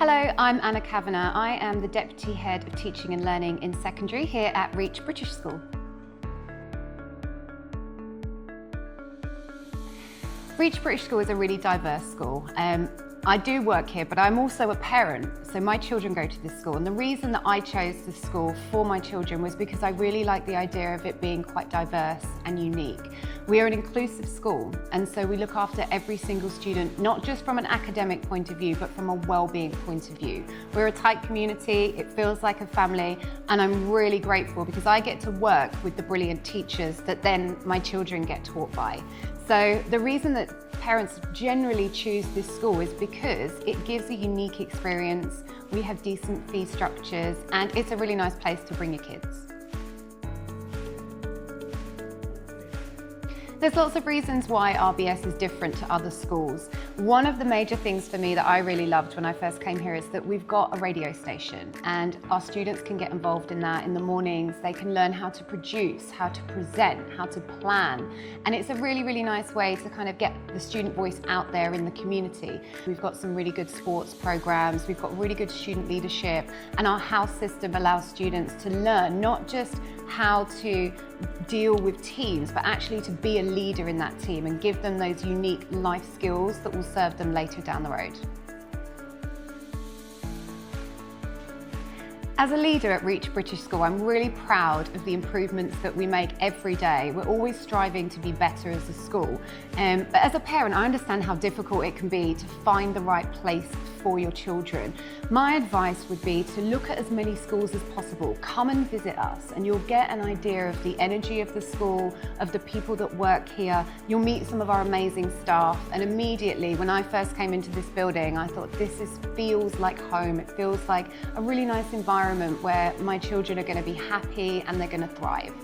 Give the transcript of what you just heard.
Hello, I'm Anna Cavanagh. I am the Deputy Head of Teaching and Learning in Secondary here at Reach British School. Reach British School is a really diverse school. I do work here, but I'm also a parent, so my children go to this school. And the reason that I chose this school for my children was because I really like the idea of it being quite diverse and unique. We are an inclusive school, and so we look after every single student, not just from an academic point of view, but from a well-being point of view. We're a tight community, it feels like a family, and I'm really grateful because I get to work with the brilliant teachers that then my children get taught by. So the reason that parents generally choose this school is because it gives a unique experience, we have decent fee structures, and it's a really nice place to bring your kids. There's lots of reasons why RBS is different to other schools. One of the major things for me that I really loved when I first came here is that we've got a radio station, and our students can get involved in that in the mornings. They can learn how to produce, how to present, how to plan. And it's a really, really nice way to kind of get the student voice out there in the community. We've got some really good sports programs, we've got really good student leadership, and our house system allows students to learn not just how to deal with teams, but actually to be a leader in that team and give them those unique life skills that will serve them later down the road. As a leader at Reach British School, I'm really proud of the improvements that we make every day. We're always striving to be better as a school. But as a parent, I understand how difficult it can be to find the right place for your children. My advice would be to look at as many schools as possible. Come and visit us and you'll get an idea of the energy of the school, of the people that work here. You'll meet some of our amazing staff, and immediately when I first came into this building, I thought feels like home. It feels like a really nice environment where my children are going to be happy and they're going to thrive.